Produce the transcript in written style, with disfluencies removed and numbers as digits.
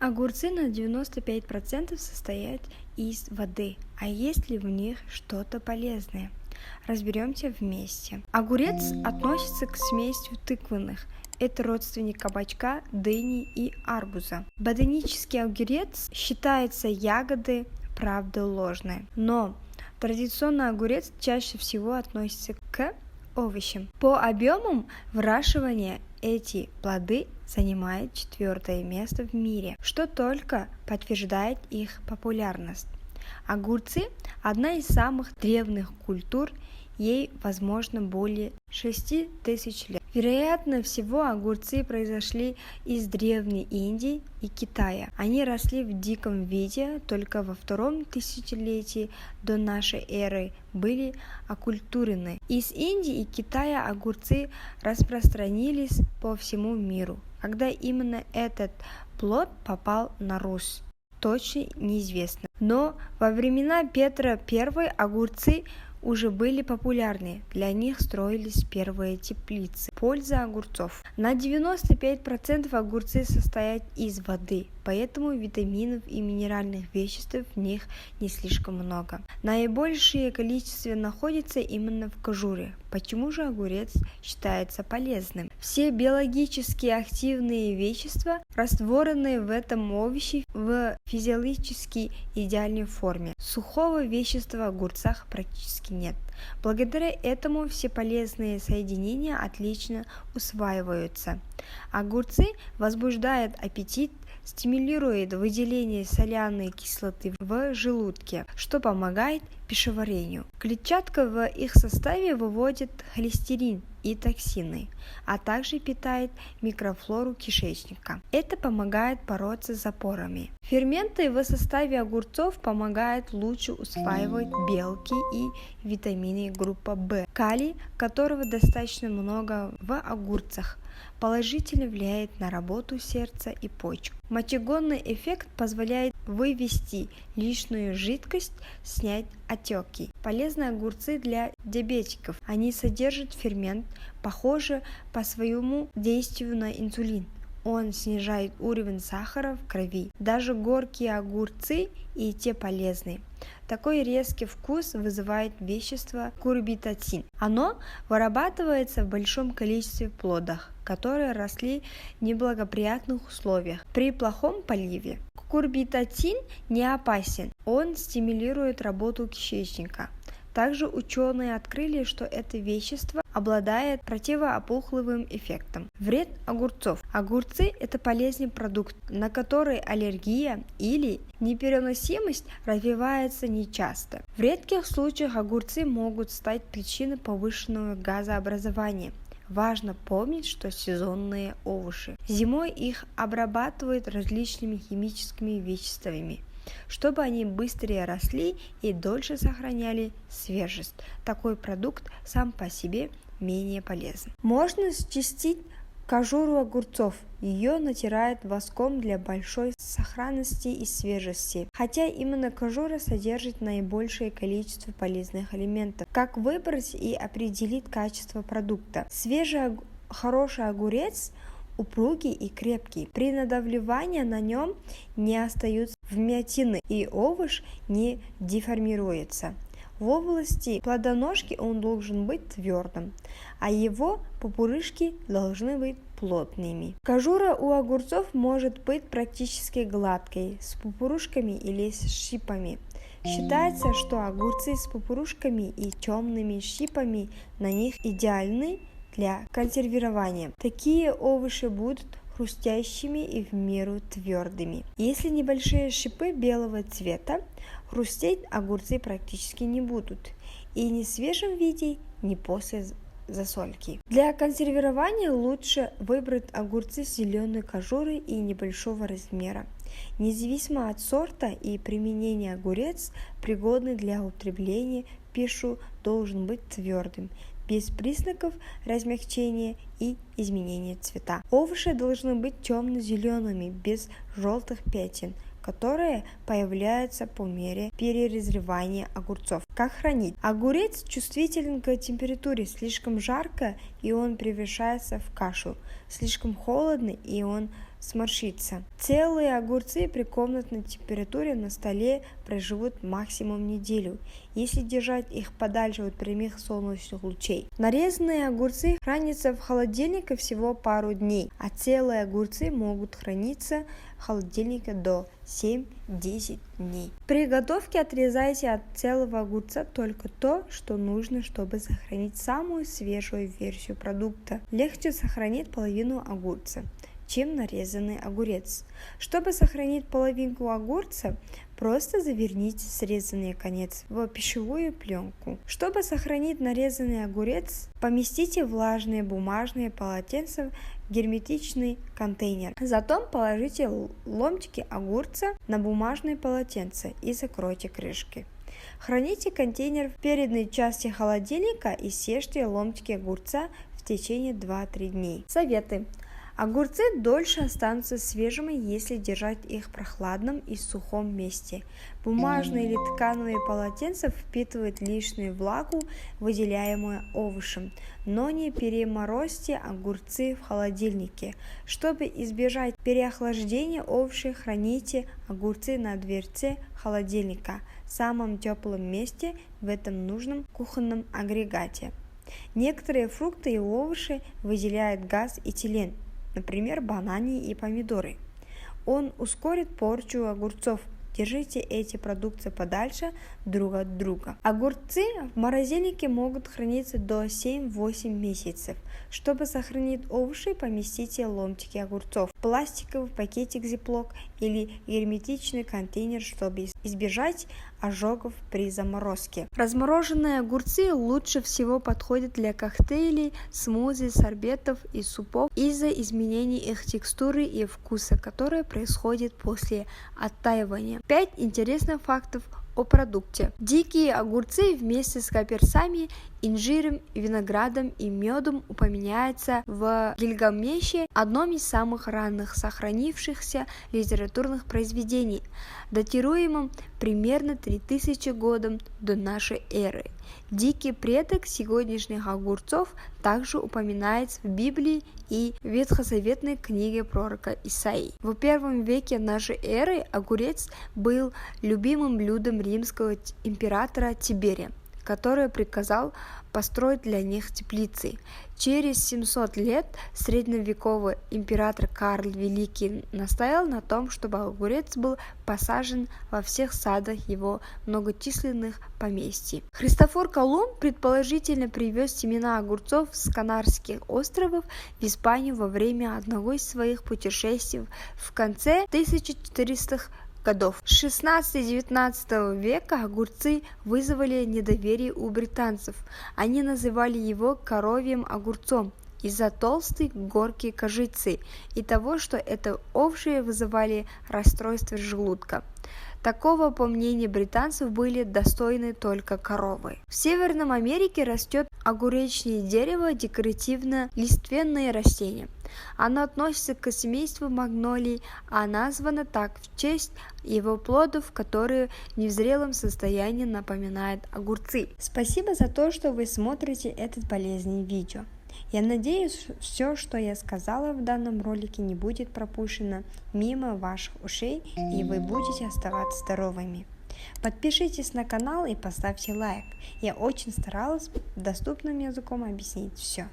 Огурцы на 95% состоят из воды, а есть ли в них что-то полезное? Разберемся вместе. Огурец относится к семейству тыквенных. Это родственник кабачка, дыни и арбуза. Ботанический огурец считается ягодой, правда ложной. Но традиционно огурец чаще всего относится к овощам. По объемам выращивания эти плоды занимают 4 место в мире, что только подтверждает их популярность. Огурцы – одна из самых древних культур, ей, возможно, более 6000 лет. Вероятно всего, огурцы произошли из Древней Индии и Китая. Они росли в диком виде, только во 2 тысячелетии до нашей эры были оккультурены. Из Индии и Китая огурцы распространились по всему миру. Когда именно этот плод попал на Русь, точно неизвестно. Но во времена Петра I огурцы уже были популярны, для них строились первые теплицы. Польза огурцов. На 95% огурцы состоят из воды, поэтому витаминов и минеральных веществ в них не слишком много. Наибольшее количество находится именно в кожуре. Почему же огурец считается полезным? Все биологически активные вещества, растворенные в этом овоще в физиологически идеальной форме. Сухого вещества в огурцах практически нет. Благодаря этому все полезные соединения отлично усваиваются. Огурцы возбуждают аппетит, стимулирует выделение соляной кислоты в желудке, что помогает пищеварению. Клетчатка в их составе выводит холестерин и токсины, а также питает микрофлору кишечника. Это помогает бороться с запорами. Ферменты в составе огурцов помогают лучше усваивать белки и витамины группы В, калий, которого достаточно много в огурцах, положительно влияет на работу сердца и почек. Мочегонный эффект позволяет вывести лишнюю жидкость, снять отеки. Полезны огурцы для диабетиков. Они содержат фермент, похожий по своему действию на инсулин. Он снижает уровень сахара в крови. Даже горькие огурцы и те полезны. Такой резкий вкус вызывает вещество курбитацин. Оно вырабатывается в большом количестве в плодах, которые росли в неблагоприятных условиях при плохом поливе. Курбитацин не опасен, он стимулирует работу кишечника. Также ученые открыли, что это вещество обладает противоопухолевым эффектом. Вред огурцов. Огурцы – это полезный продукт, на который аллергия или непереносимость развивается нечасто. В редких случаях огурцы могут стать причиной повышенного газообразования. Важно помнить, что сезонные овощи. Зимой их обрабатывают различными химическими веществами, чтобы они быстрее росли и дольше сохраняли свежесть. Такой продукт сам по себе менее полезен. Можно счистить кожуру огурцов. Ее натирают воском для большой сохранности и свежести. Хотя именно кожура содержит наибольшее количество полезных элементов. Как выбрать и определить качество продукта? Свежий хороший огурец упругий и крепкий. При надавливании на нем не остаются вмятины и овощ не деформируется. В области плодоножки он должен быть твердым, а его пупырышки должны быть плотными. Кожура у огурцов может быть практически гладкой, с пупырышками или с шипами. Считается, что огурцы с пупырышками и темными шипами на них идеальны для консервирования. Такие овощи будут хрустящими и в меру твердыми. Если небольшие шипы белого цвета, хрустеть огурцы практически не будут, и ни в свежем виде, ни после засолки. Для консервирования лучше выбрать огурцы с зеленой кожурой и небольшого размера. Независимо от сорта и применения, огурец, пригодный для употребления в пищу, должен быть твердым, без признаков размягчения и изменения цвета. Овощи должны быть темно-зелеными, без желтых пятен. которые появляются по мере перезревания огурцов. Как хранить? Огурец чувствителен к температуре. Слишком жарко, и он превращается в кашу. Слишком холодно, и он сморщится. Целые огурцы при комнатной температуре на столе проживут максимум неделю, если держать их подальше от прямых солнечных лучей. Нарезанные огурцы хранятся в холодильнике всего пару дней, а целые огурцы могут храниться в холодильнике до 7-10 дней. При готовке отрезайте от целого огурца только то, что нужно, чтобы сохранить самую свежую версию продукта. Легче сохранить половину огурца, чем нарезанный огурец. Чтобы сохранить половинку огурца, просто заверните срезанный конец в пищевую пленку. Чтобы сохранить нарезанный огурец, поместите влажные бумажные полотенца в герметичный контейнер. Затем положите ломтики огурца на бумажное полотенце и закройте крышкой. Храните контейнер в передней части холодильника и съешьте ломтики огурца в течение 2-3 дней. Советы. Огурцы дольше останутся свежими, если держать их в прохладном и сухом месте. Бумажные или тканевые полотенца впитывают лишнюю влагу, выделяемую овощем, но не переморозьте огурцы в холодильнике. Чтобы избежать переохлаждения овощей, храните огурцы на дверце холодильника, в самом теплом месте в этом нужном кухонном агрегате. Некоторые фрукты и овощи выделяют газ этилен, например, бананы и помидоры. Он ускорит порчу огурцов. Держите эти продукты подальше друг от друга. Огурцы в морозильнике могут храниться до 7-8 месяцев. Чтобы сохранить овощи, поместите ломтики огурцов в пластиковый пакетик Ziploc или герметичный контейнер, чтобы избежать ожогов при заморозке. Размороженные огурцы лучше всего подходят для коктейлей, смузи, сорбетов и супов из-за изменений их текстуры и вкуса, которые происходят после оттаивания. 5 интересных фактов о продукте. Дикие огурцы вместе с каперсами, инжиром, виноградом и медом упоминаются в Гильгамеше, одном из самых ранних сохранившихся литературных произведений, датируемом примерно 3000 годом до нашей эры. Дикий предок сегодняшних огурцов также упоминается в Библии и ветхозаветной книге пророка Исаии. В первом веке нашей эры огурец был любимым блюдом римского императора Тиберия, который приказал построить для них теплицы. Через 700 лет средневековый император Карл Великий настоял на том, чтобы огурец был посажен во всех садах его многочисленных поместий. Христофор Колумб предположительно привез семена огурцов с Канарских островов в Испанию во время одного из своих путешествий в конце 1400-х годов. С 16-19 века огурцы вызвали недоверие у британцев. Они называли его коровьим огурцом из-за толстой горки кожицы и того, что это овощи вызывали расстройство желудка. Такого, по мнению британцев, были достойны только коровы. В Северной Америке растет огуречное дерево, декоративно-лиственное растение. Оно относится к семейству магнолий, а названо так в честь его плодов, которые в незрелом состоянии напоминают огурцы. Спасибо за то, что вы смотрите этот полезный видео. Я надеюсь, все, что я сказала в данном ролике, не будет пропущено мимо ваших ушей, и вы будете оставаться здоровыми. Подпишитесь на канал и поставьте лайк. Я очень старалась доступным языком объяснить все.